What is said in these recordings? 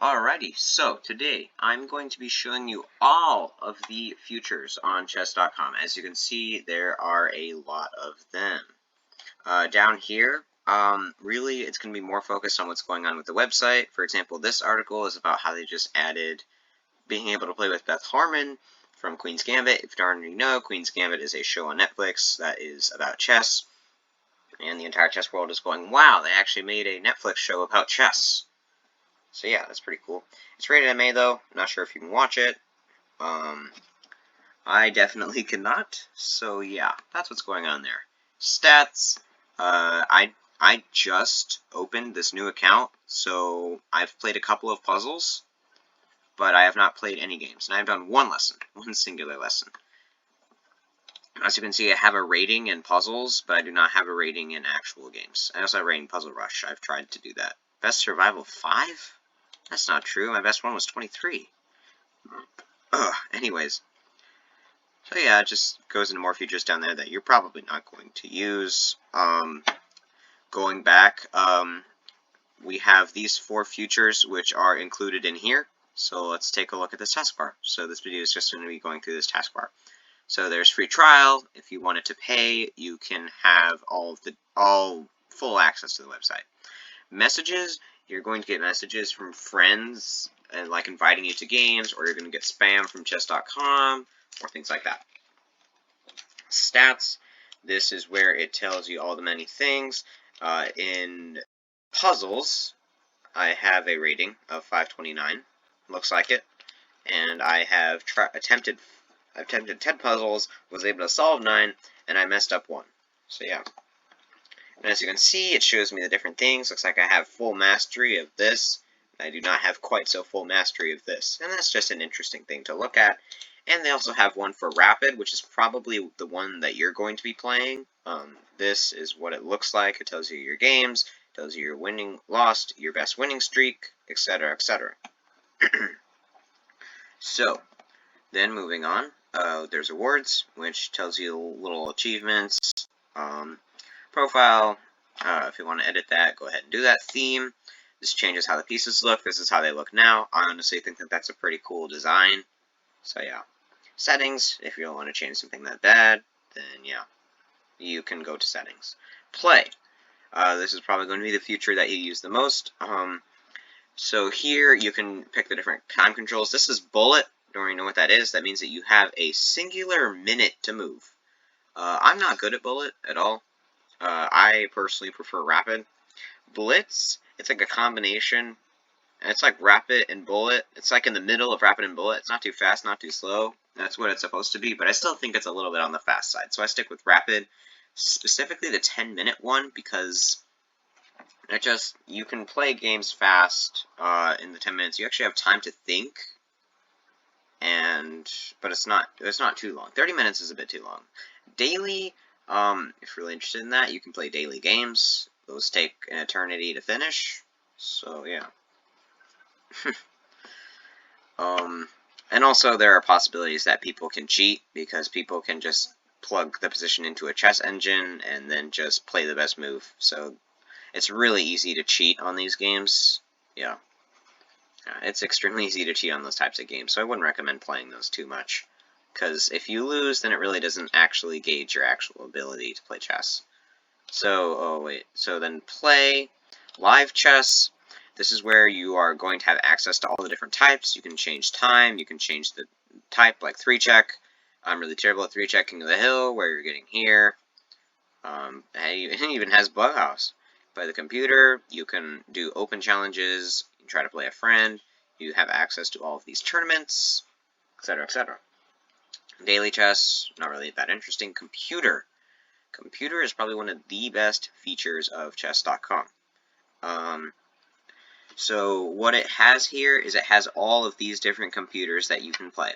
Alrighty, so today I'm going to be showing you all of the futures on chess.com. As you can see, there are a lot of them. Down here, really it's going to be more focused on what's going on with the website. For example, this article is about how they just added being able to play with Beth Harmon from Queen's Gambit. If you don't already know, Queen's Gambit is a show on Netflix that is about chess. And the entire chess world is going, wow, they actually made a Netflix show about chess. So yeah, that's pretty cool. It's rated MA though. Not sure if you can watch it. I definitely cannot. So yeah, that's what's going on there. Stats. I just opened this new account, so I've played a couple of puzzles, but I have not played any games. And I've done one lesson, one singular lesson. As you can see, I have a rating in puzzles, but I do not have a rating in actual games. I also have a rating in Puzzle Rush. I've tried to do that. Best Survival 5? That's not true. My best one was 23. Anyways. So yeah, it just goes into more features down there that you're probably not going to use. Going back, we have these 4 features which are included in here. So let's take a look at this taskbar. So this video is just going to be going through this taskbar. So there's free trial. If you wanted to pay, you can have all full access to the website. Messages, you're going to get messages from friends and like inviting you to games, or you're going to get spam from chess.com or things like that. Stats, this is where it tells you all the many things. In puzzles, I have a rating of 529, looks like it, and I have attempted 10 puzzles, was able to solve 9, and I messed up 1. So yeah. And as you can see, it shows me the different things. Looks like I have full mastery of this. I do not have quite so full mastery of this. And that's just an interesting thing to look at. And they also have one for Rapid, which is probably the one that you're going to be playing. This is what it looks like. It tells you your games, tells you your winning, lost, your best winning streak, etc., etc. So, then moving on, there's awards, which tells you little achievements, profile. If you want to edit that, go ahead and do that. Theme. This changes how the pieces look. This is how they look now. I honestly think that that's a pretty cool design. So yeah. Settings. If you don't want to change something that bad, then yeah, you can go to settings. Play. This is probably going to be the feature that you use the most. So here you can pick the different time controls. This is bullet. Don't really know what that is. That means that you have a singular minute to move. I'm not good at bullet at all. I personally prefer rapid. Blitz, it's like a combination. And it's like rapid and bullet. It's like in the middle of rapid and bullet. It's not too fast, not too slow. That's what it's supposed to be, but I still think it's a little bit on the fast side. So I stick with rapid, specifically the 10-minute one, because you can play games fast in the 10 minutes. You actually have time to think, but it's not too long. 30 minutes is a bit too long. Daily, if you're really interested in that, you can play daily games. Those take an eternity to finish. So yeah. And also there are possibilities that people can cheat, because people can just plug the position into a chess engine and then just play the best move. So it's really easy to cheat on these games. Yeah. It's extremely easy to cheat on those types of games, so I wouldn't recommend playing those too much. Because if you lose, then it really doesn't actually gauge your actual ability to play chess. So, so then play live chess. This is where you are going to have access to all the different types. You can change time, you can change the type, like 3-check. I'm really terrible at 3-check King of the Hill, where you're getting here. It even has Bughouse. By the computer, you can do open challenges, you can try to play a friend, you have access to all of these tournaments, etc., etc. Daily chess, not really that interesting. Computer. Computer is probably one of the best features of chess.com. So what it has here is it has all of these different computers that you can play.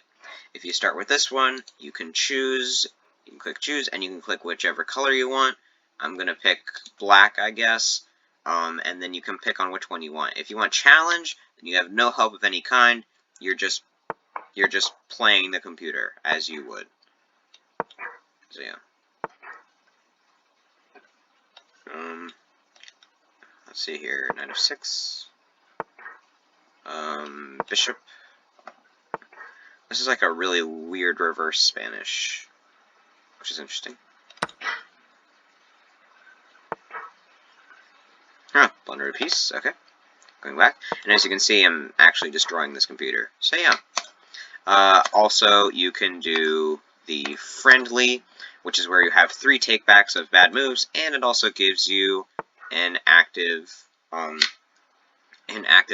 If you start with this one, you can choose, you can click choose, and you can click whichever color you want. I'm going to pick black, I guess, and then you can pick on which one you want. If you want challenge, then you have no help of any kind. You're just playing the computer as you would. So yeah. Let's see here, knight of 6. Bishop. This is like a really weird reverse Spanish, which is interesting. Huh, blunder a piece, okay. Going back. And as you can see, I'm actually destroying this computer. So yeah. Also, you can do the friendly, which is where you have 3 takebacks of bad moves, and it also gives you an active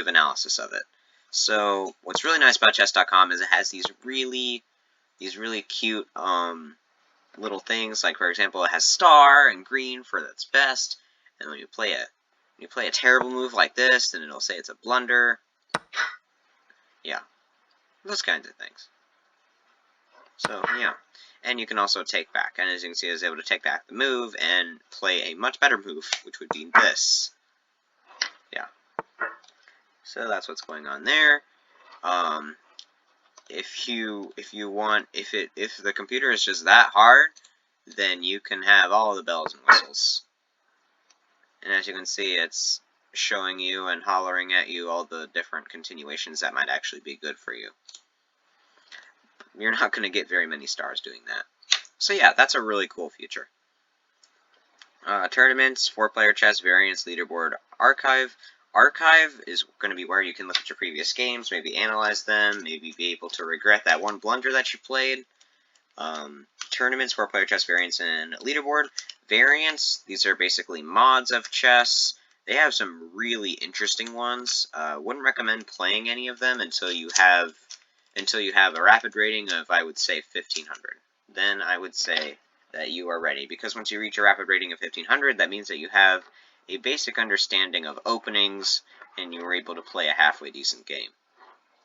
analysis of it. So what's really nice about chess.com is it has these really cute little things. Like, for example, it has star and green for its best, and when you play a terrible move like this, then it'll say it's a blunder. Yeah, those kinds of things. So yeah, and you can also take back, and as you can see, I was able to take back the move and play a much better move, which would be this. Yeah. So that's what's going on there. If the computer is just that hard, then you can have all the bells and whistles. And as you can see, it's showing you and hollering at you all the different continuations that might actually be good for you. You're not going to get very many stars doing that. So yeah, that's a really cool feature. Tournaments, 4-player chess, variants, leaderboard, archive. Archive is going to be where you can look at your previous games, maybe analyze them, maybe be able to regret that one blunder that you played. Tournaments, 4-player chess, variants, and leaderboard. Variants, these are basically mods of chess. They have some really interesting ones. Wouldn't recommend playing any of them until you have a rapid rating of, I would say, 1500. Then I would say that you are ready, because once you reach a rapid rating of 1500, that means that you have a basic understanding of openings, and you are able to play a halfway decent game.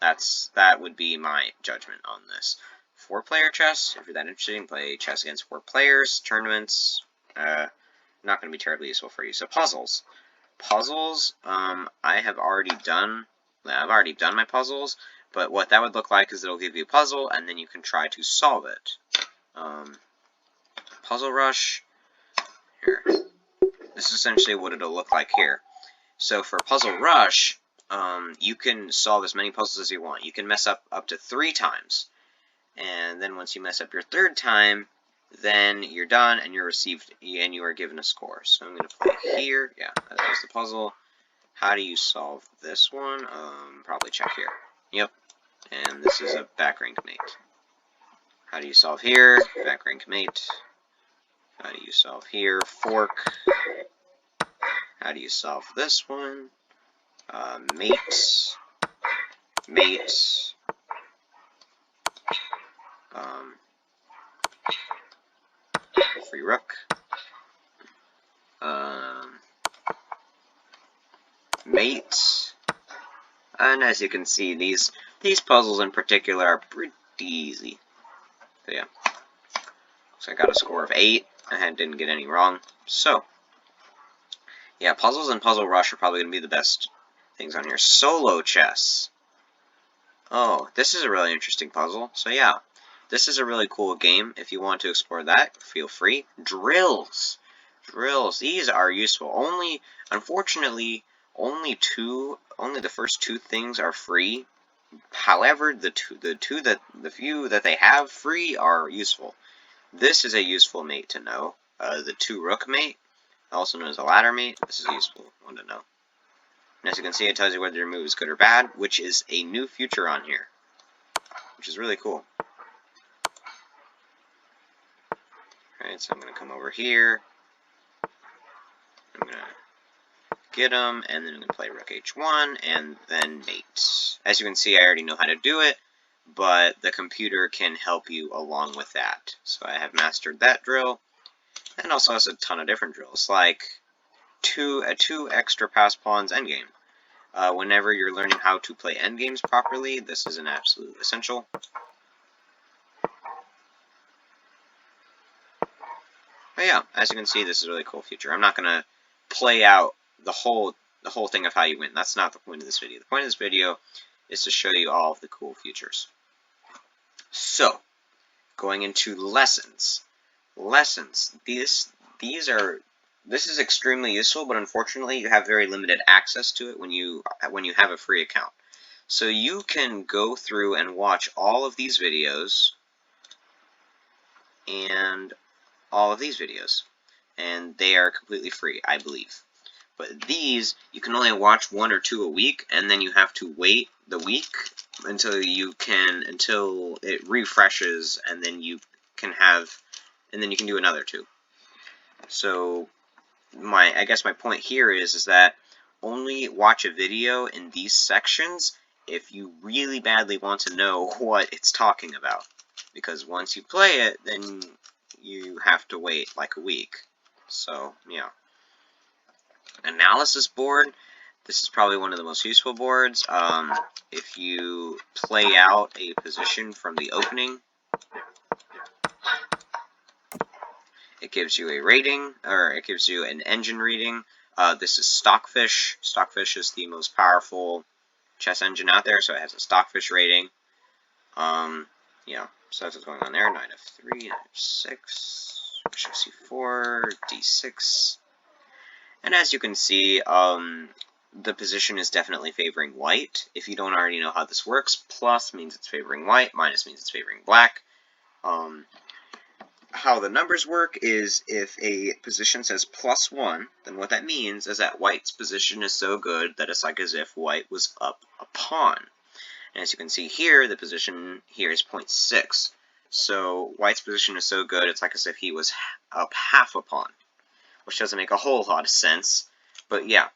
That would be my judgment on this. 4-player chess, if you're that interested, you can play chess against 4 players. Tournaments, not going to be terribly useful for you. So puzzles. Puzzles, I've already done my puzzles, but what that would look like is it'll give you a puzzle, and then you can try to solve it. Puzzle Rush, here. This is essentially what it'll look like here. So for Puzzle Rush, you can solve as many puzzles as you want. You can mess up to 3 times. And then once you mess up your 3rd time, then you're done and you are given a score. So I'm going to play here. Yeah, that was the puzzle. How do you solve this one? Probably check here. Yep. And this is a back rank mate. How do you solve here? Back rank mate. How do you solve here? Fork. How do you solve this one? Mate. Mate. Free rook. Mate. And as you can see, these puzzles in particular are pretty easy. So yeah. So I got a score of 8. I didn't get any wrong. So yeah, puzzles and Puzzle Rush are probably going to be the best things on here. Solo chess. Oh, this is a really interesting puzzle. So yeah, this is a really cool game. If you want to explore that, feel free. Drills. Drills. These are useful. Unfortunately, only the first 2 things are free. However, the few that they have free are useful. This is a useful mate to know. The 2 rook mate, also known as a ladder mate. This is a useful one to know. And as you can see, it tells you whether your move is good or bad, which is a new feature on here, which is really cool. Alright, so I'm going to come over here. I'm going to get him, and then I'm going to play rook h1, and then mate. As you can see, I already know how to do it, but the computer can help you along with that. So I have mastered that drill, and also has a ton of different drills, like 2 extra pass pawns endgame. Whenever you're learning how to play endgames properly, this is an absolute essential. But yeah, as you can see, this is a really cool feature. I'm not going to play out the whole thing of how you win. That's not the point of this video. The point of this video is to show you all of the cool features. So, going into lessons. Lessons. This is extremely useful, but unfortunately you have very limited access to it when you have a free account. So you can go through and watch all of these videos and all of these videos, and they are completely free, I believe. But these, you can only watch 1 or 2 a week, and then you have to wait the week until it refreshes, and then you can do another 2. So I guess my point here is that only watch a video in these sections if you really badly want to know what it's talking about. Because once you play it, then you have to wait like a week. So, yeah. Analysis board. This is probably one of the most useful boards. If you play out a position from the opening, it gives you a rating, or it gives you an engine reading. This is Stockfish. Stockfish is the most powerful chess engine out there, so it has a Stockfish rating. Yeah, so that's what's going on there. Knight f3, knight f6, bishop c4, d6. And as you can see, the position is definitely favoring white. If you don't already know how this works, plus means it's favoring white, minus means it's favoring black. How the numbers work is if a position says +1, then what that means is that white's position is so good that it's like as if white was up a pawn. And as you can see here, the position here is 0.6. So white's position is so good, it's like as if he was up half a pawn, which doesn't make a whole lot of sense. But yeah,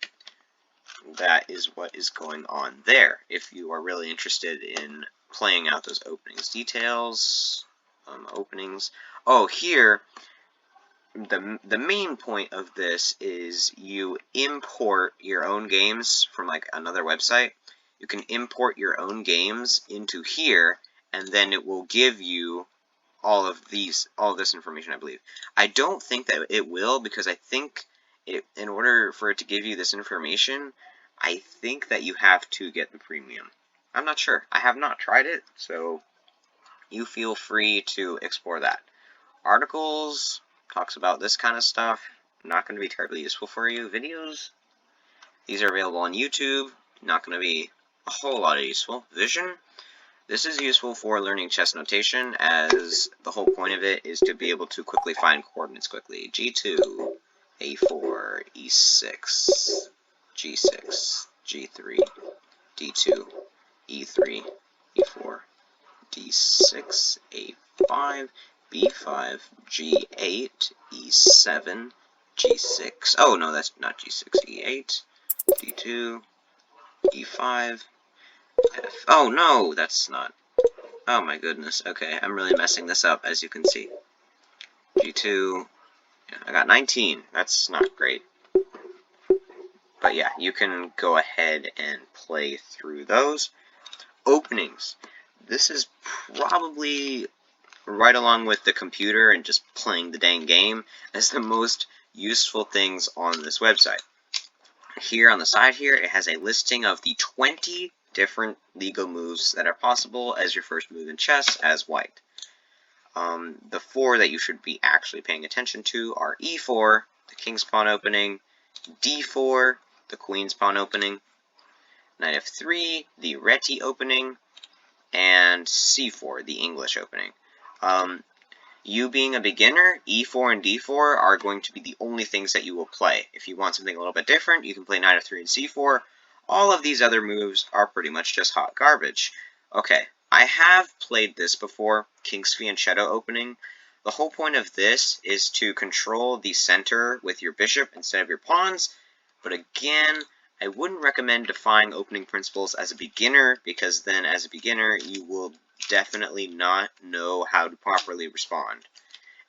that is what is going on there. If you are really interested in playing out those openings details, openings. Oh, here, the main point of this is you import your own games from like another website. You can import your own games into here, and then it will give you all of this information, I believe. I don't think that it will, because I think in order for it to give you this information, I think that you have to get the premium. I'm not sure. I have not tried it, so you feel free to explore that. Articles talks about this kind of stuff. Not going to be terribly useful for you. Videos, these are available on YouTube. Not going to be a whole lot of useful. Vision, this is useful for learning chess notation, as the whole point of it is to be able to quickly find coordinates quickly. G2, A4, E6, G6, G3, D2, E3, E4, D6, A5, B5, G8, E7, G6. Oh, no, that's not G6, E8, D2, E5, F. Oh, no, that's not. Oh, my goodness. Okay, I'm really messing this up, as you can see. G2. Yeah, I got 19. That's not great. But yeah, you can go ahead and play through those. Openings. This is probably right along with the computer and just playing the dang game as the most useful things on this website. Here on the side here, it has a listing of the 20 different legal moves that are possible as your first move in chess as white. The 4 that you should be actually paying attention to are E4, the king's pawn opening, D4, the queen's pawn opening, knight f3, the Reti opening, and C4, the English opening. You being a beginner, E4 and D4 are going to be the only things that you will play. If you want something a little bit different, you can play knight f3 and C4. All of these other moves are pretty much just hot garbage. Okay, I have played this before, King's Fianchetto opening. The whole point of this is to control the center with your bishop instead of your pawns, but again, I wouldn't recommend defying opening principles as a beginner, because then as a beginner you will definitely not know how to properly respond.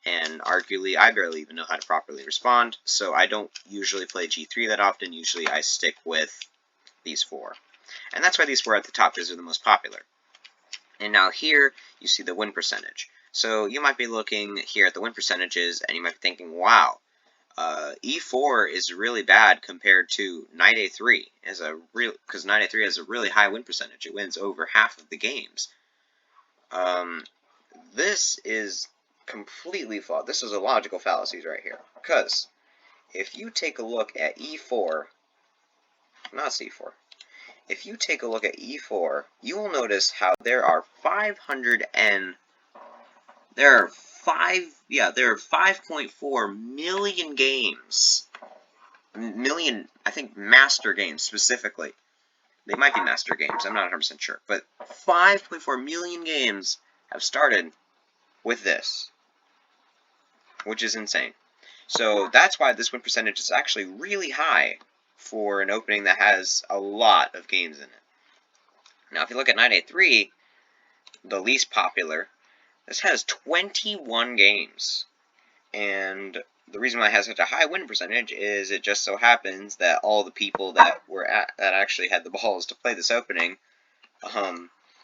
And arguably, I barely even know how to properly respond, so I don't usually play G3 that often. Usually I stick with these 4. And that's why these 4 are at the top, because they're the most popular. And now here, you see the win percentage. So you might be looking here at the win percentages, and you might be thinking, wow, E4 is really bad compared to Knight A3, because Knight A3 has a really high win percentage. It wins over half of the games. This is completely flawed. This is a logical fallacy right here. Because if you take a look at E4, not C4, if you take a look at E4, you will notice how there are 5.4 million games. I think master games specifically. They might be master games, I'm not 100% sure. But 5.4 million games have started with this, which is insane. So that's why this win percentage is actually really high for an opening that has a lot of games in it. Now, if you look at 983, the least popular, this has 21 games. And the reason why it has such a high win percentage is it just so happens that all the people that actually had the balls to play this opening,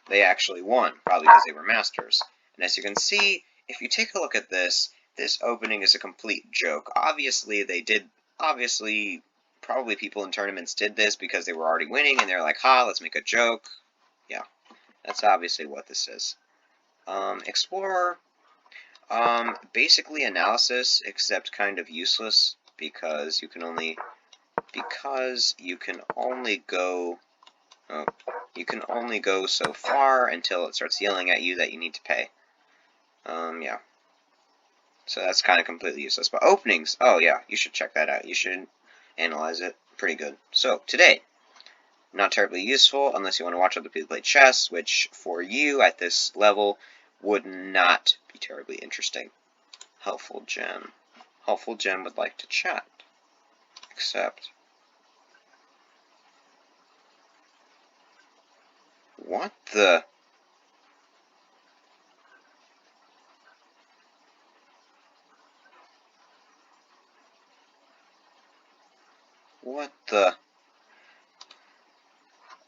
they actually won, probably because they were masters. And as you can see, if you take a look at this, this opening is a complete joke. Obviously, probably people in tournaments did this because they were already winning, and they're like, ha, let's make a joke. Yeah, that's obviously what this is. Explorer, basically analysis, except kind of useless, because you can only go so far until it starts yelling at you that you need to pay. Yeah. So that's kind of completely useless. But openings, oh yeah, you should check that out. You should analyze it. Pretty good. So, today, not terribly useful unless you want to watch other people play chess, which for you at this level would not be terribly interesting. Helpful Gem. Helpful Gem would like to chat. Except... what the... what the...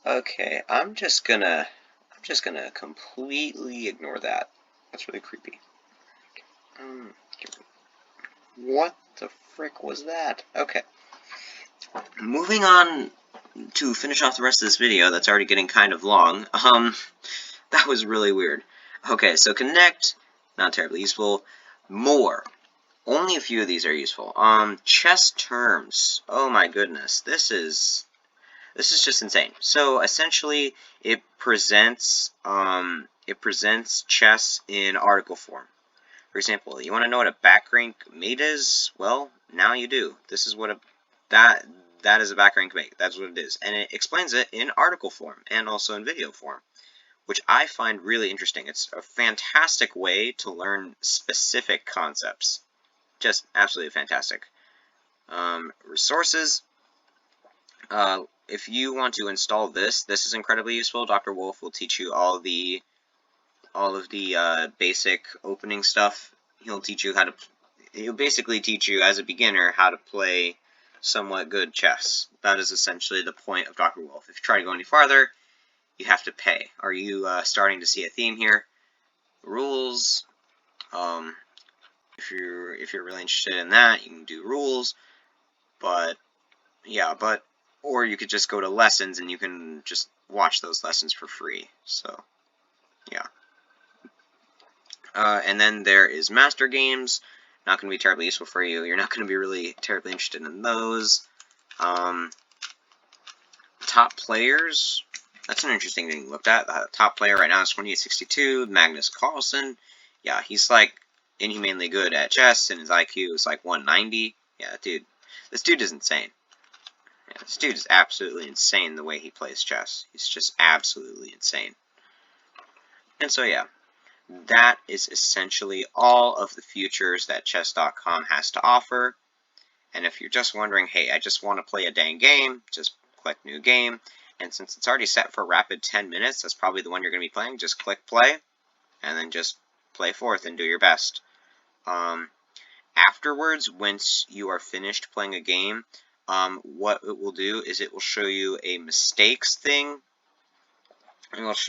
okay, I'm just gonna completely ignore that. That's really creepy. What the frick was that? Okay. Moving on to finish off the rest of this video that's already getting kind of long. That was really weird. Okay, so connect, not terribly useful. More. Only a few of these are useful. Chess terms. Oh my goodness. This is just insane. So essentially it presents chess in article form. For example, you want to know what a back rank mate is? Well, now you do. This is what that is a back rank mate. That's what it is. And it explains it in article form and also in video form, which I find really interesting. It's a fantastic way to learn specific concepts. Just absolutely fantastic. Resources. If you want to install this is incredibly useful. Dr. Wolf will teach you all of the basic opening stuff. He'll basically teach you as a beginner how to play somewhat good chess. That is essentially the point of Dr. Wolf. If you try to go any farther, you have to pay. Are you starting to see a theme here? Rules. If you're really interested in that, you can do rules. But yeah, or you could just go to lessons and you can just watch those lessons for free. So yeah. And then there is master games. Not going to be terribly useful for you. You're not going to be really terribly interested in those. Top players. That's an interesting thing to look at. The top player right now is 2862, Magnus Carlsen. Yeah, he's like inhumanely good at chess, and his IQ is like 190. Yeah, dude. This dude is insane. Yeah, this dude is absolutely insane the way he plays chess. He's just absolutely insane. And so yeah. That is essentially all of the features that Chess.com has to offer. And if you're just wondering, hey, I just want to play a dang game, just click New Game. And since it's already set for rapid 10 minutes, that's probably the one you're going to be playing. Just click Play, and then just play forth and do your best. Afterwards, once you are finished playing a game, what it will do is it will show you a mistakes thing.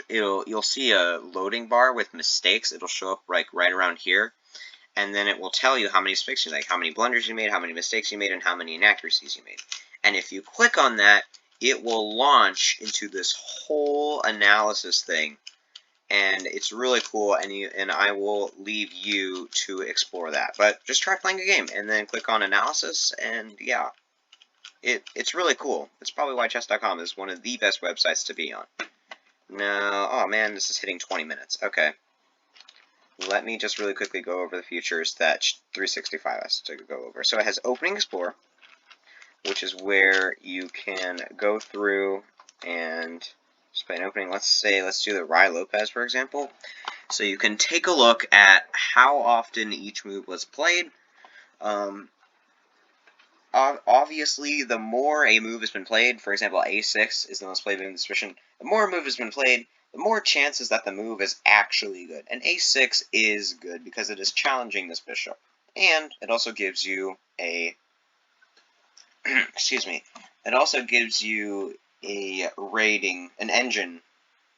You'll see a loading bar with mistakes. It'll show up like right around here, and then it will tell you how many mistakes you made, how many blunders you made, how many mistakes you made, and how many inaccuracies you made. And if you click on that, it will launch into this whole analysis thing, and it's really cool. And I will leave you to explore that. But just try playing a game, and then click on analysis, and yeah, it's really cool. It's probably why chess.com is one of the best websites to be on. Now, oh man, this is hitting 20 minutes. Okay. Let me just really quickly go over the features that 365 has to go over. So it has Opening Explorer, which is where you can go through and just play an opening. Let's do the Ruy Lopez, for example. So you can take a look at how often each move was played. Obviously, the more a move has been played, for example, a6 is the most played in this position, the more a move has been played, the more chances that the move is actually good. And a6 is good because it is challenging this bishop. And it also gives you a excuse me, it also gives you a rating, an engine,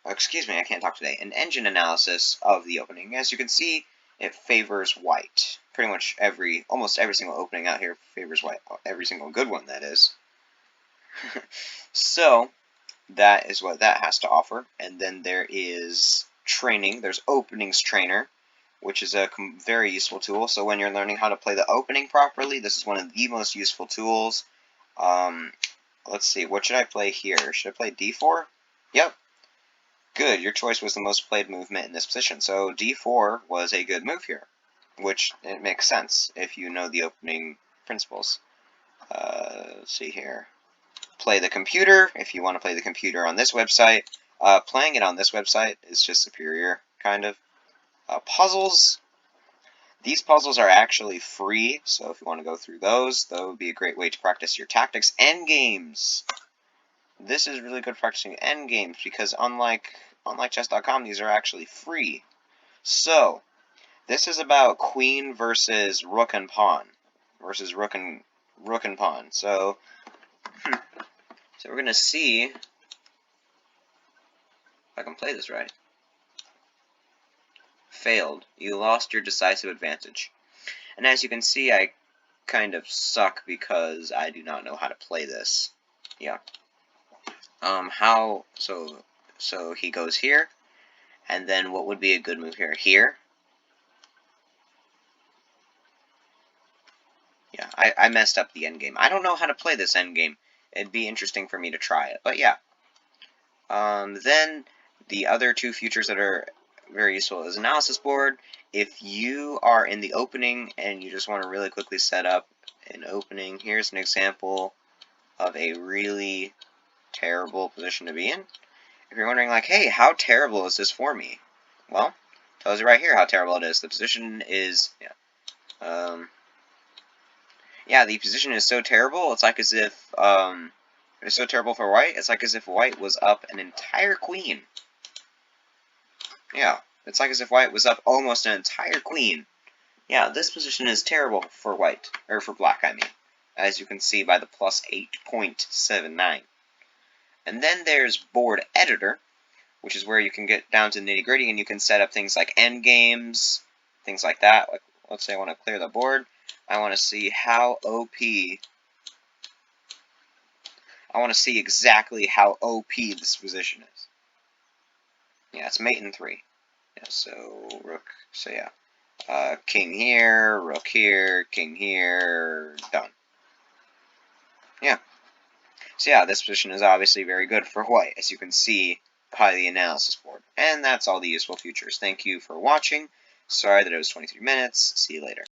excuse me, I can't talk today, an engine analysis of the opening. As you can see, it favors white. Pretty much almost every single opening out here favors white. Every single good one, that is. So, that is what that has to offer. And then there is training. There's Openings Trainer, which is a very useful tool. So when you're learning how to play the opening properly, this is one of the most useful tools. Let's see, what should I play here? Should I play d4? Yep. Good, your choice was the most played movement in this position. So d4 was a good move here, which it makes sense if you know the opening principles. Let's see here. Play the computer, if you want to play the computer on this website. Playing it on this website is just superior, kind of. Puzzles. These puzzles are actually free, so if you want to go through those, that would be a great way to practice your tactics. Endgames. This is really good for practicing endgames because unlike chess.com, these are actually free. So, this is about queen versus rook and pawn. Versus rook and pawn. So we're going to see if I can play this right. Failed. You lost your decisive advantage. And as you can see, I kind of suck because I do not know how to play this. Yeah. So he goes here, and then what would be a good move here? Here. Yeah, I messed up the endgame. I don't know how to play this endgame. It'd be interesting for me to try it, but yeah. Then the other two features that are very useful is Analysis Board. If you are in the opening and you just want to really quickly set up an opening, here's an example of a really terrible position to be in. If you're wondering, like, hey, how terrible is this for me? Well, it tells you right here how terrible it is. The position is, the position is so terrible, it's like as if, it's so terrible for white, it's like as if white was up an entire queen. Yeah, it's like as if white was up almost an entire queen. Yeah, this position is terrible for white, or for black, I mean, as you can see by the plus 8.79. And then there's Board Editor, which is where you can get down to the nitty-gritty and you can set up things like endgames, things like that. Like, let's say I want to clear the board. I want to see how OP. I want to see exactly how OP this position is. Yeah, it's mate in 3. Yeah, so rook. So yeah, king here, rook here, king here, done. Yeah. So yeah, this position is obviously very good for white, as you can see by the analysis board. And that's all the useful features. Thank you for watching. Sorry that it was 23 minutes. See you later.